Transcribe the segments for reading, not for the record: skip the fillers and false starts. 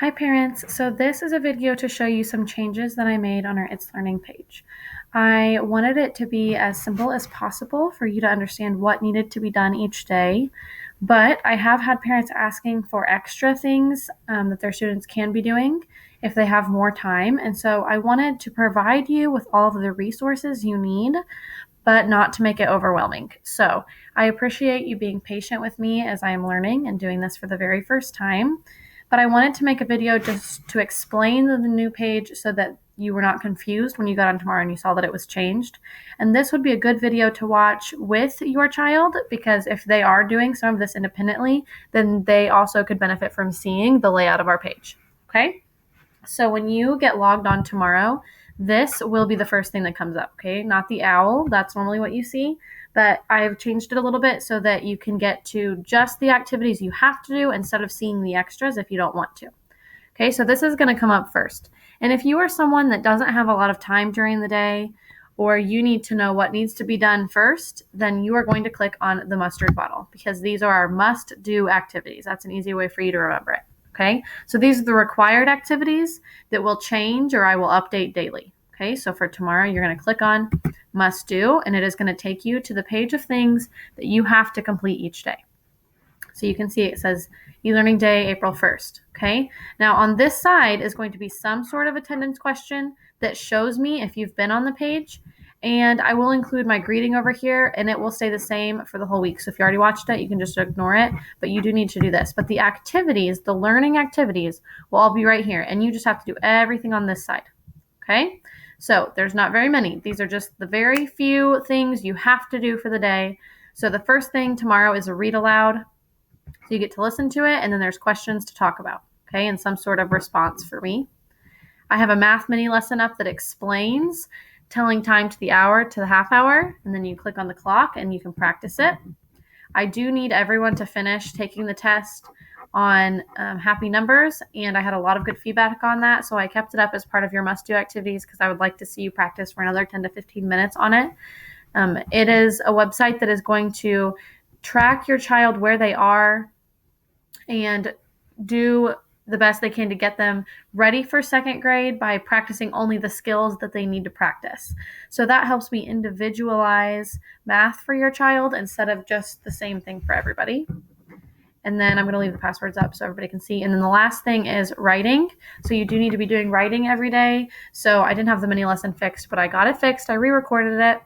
Hi parents, so this is a video to show you some changes that I made on our It's Learning page. I wanted it to be as simple as possible for you to understand what needed to be done each day, but I have had parents asking for extra things that their students can be doing if they have more time, and so I wanted to provide you with all of the resources you need, but not to make it overwhelming. So I appreciate you being patient with me as I am learning and doing this for the very first time. But I wanted to make a video just to explain the new page so that you were not confused when you got on tomorrow and you saw that it was changed. And this would be a good video to watch with your child, because if they are doing some of this independently, then they also could benefit from seeing the layout of our page. Okay? So when you get logged on tomorrow, this will be the first thing that comes up, okay? Not the owl, that's normally what you see, but I've changed it a little bit so that you can get to just the activities you have to do instead of seeing the extras if you don't want to. Okay, so this is going to come up first. And if you are someone that doesn't have a lot of time during the day, or you need to know what needs to be done first, then you are going to click on the mustard bottle, because these are our must-do activities. That's an easy way for you to remember it. Okay, so these are the required activities that will change or I will update daily. Okay, so for tomorrow, you're going to click on must do, and it is going to take you to the page of things that you have to complete each day. So you can see it says e-learning day, April 1st. Okay, now on this side is going to be some sort of attendance question that shows me if you've been on the page. And I will include my greeting over here, and it will stay the same for the whole week. So if you already watched it, you can just ignore it, but you do need to do this. But the activities, the learning activities, will all be right here, and you just have to do everything on this side. Okay, so there's not very many. These are just the very few things you have to do for the day. So the first thing tomorrow is a read aloud. So you get to listen to it, and then there's questions to talk about, okay, and some sort of response for me. I have a math mini lesson up that explains telling time to the hour to the half hour, and then you click on the clock and you can practice it. I do need everyone to finish taking the test on happy numbers, and I had a lot of good feedback on that, so I kept it up as part of your must-do activities because I would like to see you practice for another 10 to 15 minutes on it. It is a website that is going to track your child where they are and do the best they can to get them ready for second grade by practicing only the skills that they need to practice. So that helps me individualize math for your child instead of just the same thing for everybody. And then I'm going to leave the passwords up so everybody can see. And then the last thing is writing. So you do need to be doing writing every day. So I didn't have the mini lesson fixed, but I got it fixed. I re-recorded it.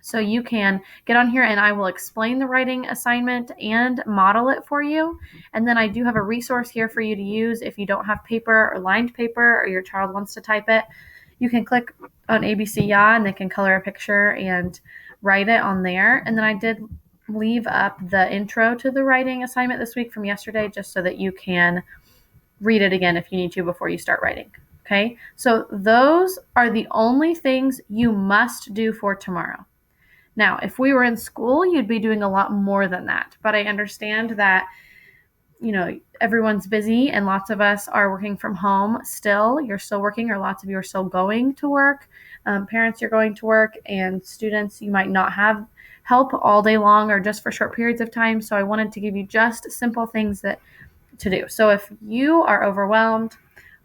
So you can get on here and I will explain the writing assignment and model it for you. And then I do have a resource here for you to use if you don't have paper or lined paper or your child wants to type it. You can click on ABC Yeah, and they can color a picture and write it on there. And then I did leave up the intro to the writing assignment this week from yesterday just so that you can read it again if you need to before you start writing. Okay, so those are the only things you must do for tomorrow. Now, if we were in school, you'd be doing a lot more than that. But I understand that, everyone's busy and lots of us are working from home still. You're still working, or lots of you are still going to work. Parents, you're going to work, and students, you might not have help all day long or just for short periods of time. So I wanted to give you just simple things that to do. So if you are overwhelmed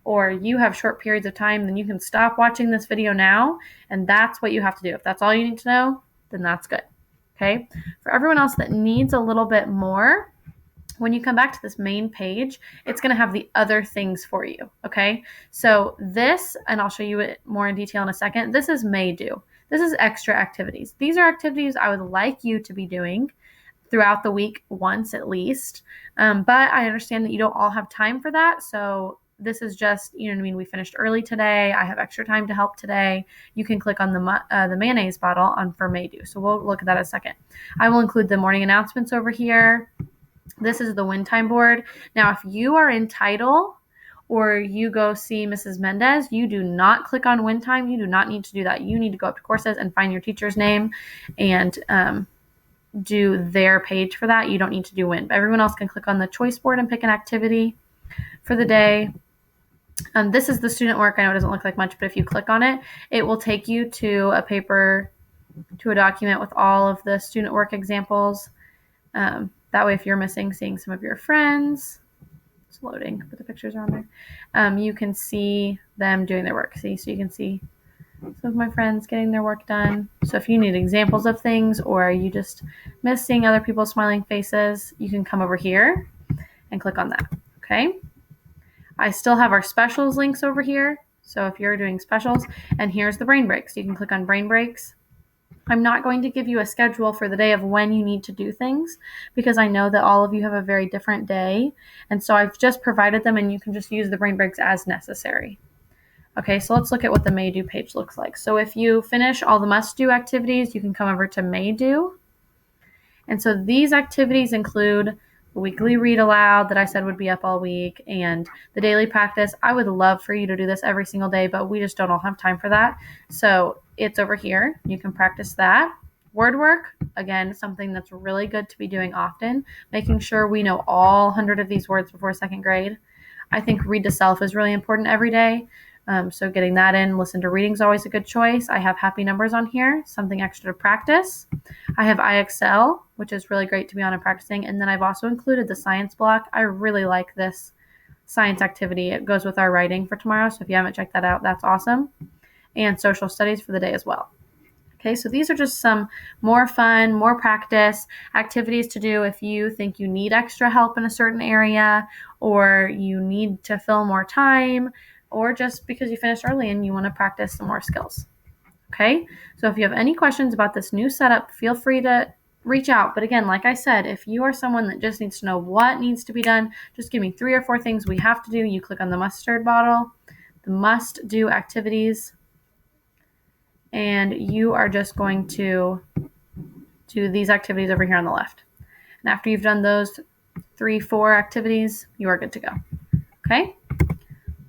or you have short periods of time, then you can stop watching this video now, and that's what you have to do. If that's all you need to know, then that's good. Okay. For everyone else that needs a little bit more, when you come back to this main page, it's going to have the other things for you. Okay. So this, and I'll show you it more in detail in a second. This is may do. This is extra activities. These are activities I would like you to be doing throughout the week once at least. But I understand that you don't all have time for that. So this is just, we finished early today. I have extra time to help today. You can click on the mayonnaise bottle on for may do. So we'll look at that in a second. I will include the morning announcements over here. This is the win time board. Now, if you are entitled or you go see Mrs. Mendez, you do not click on win time. You do not need to do that. You need to go up to courses and find your teacher's name and do their page for that. You don't need to do win. But everyone else can click on the choice board and pick an activity for the day. This is the student work. I know it doesn't look like much, but if you click on it, it will take you to a document with all of the student work examples. That way, if you're missing seeing some of your friends, so It's loading, but the pictures are on there. You can see them doing their work. See, so you can see some of my friends getting their work done. So if you need examples of things or you just miss seeing other people's smiling faces, you can come over here and click on that. Okay. I still have our specials links over here. So if you're doing specials, and here's the brain breaks, you can click on brain breaks. I'm not going to give you a schedule for the day of when you need to do things because I know that all of you have a very different day. And so I've just provided them and you can just use the brain breaks as necessary. Okay, so let's look at what the may do page looks like. So if you finish all the must do activities, you can come over to may do. And so these activities include the weekly read aloud that I said would be up all week and the daily practice. I would love for you to do this every single day, but we just don't all have time for that. So it's over here. You can practice that. Word work, again, something that's really good to be doing often, making sure we know all 100 of these words before second grade. I think read to self is really important every day. So getting that in, listen to reading is always a good choice. I have happy numbers on here, something extra to practice. I have IXL, which is really great to be on and practicing. And then I've also included the science block. I really like this science activity. It goes with our writing for tomorrow. So if you haven't checked that out, that's awesome. And social studies for the day as well. Okay, so these are just some more fun, more practice activities to do if you think you need extra help in a certain area or you need to fill more time or just because you finished early and you want to practice some more skills. Okay, so if you have any questions about this new setup, feel free to reach out. But again, like I said, if you are someone that just needs to know what needs to be done, just give me 3 or 4 things we have to do. You click on the mustard bottle, the must do activities, and you are just going to do these activities over here on the left. And after you've done those 3, 4 activities, you are good to go. Okay?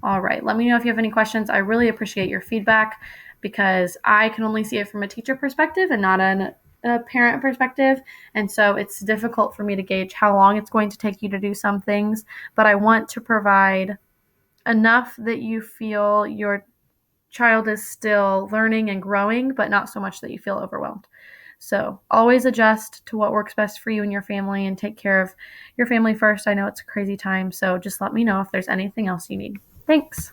All right. Let me know if you have any questions. I really appreciate your feedback because I can only see it from a teacher perspective and not a parent perspective. And so it's difficult for me to gauge how long it's going to take you to do some things, but I want to provide enough that you feel your child is still learning and growing, but not so much that you feel overwhelmed. So always adjust to what works best for you and your family and take care of your family first. I know it's a crazy time, so just let me know if there's anything else you need. Thanks.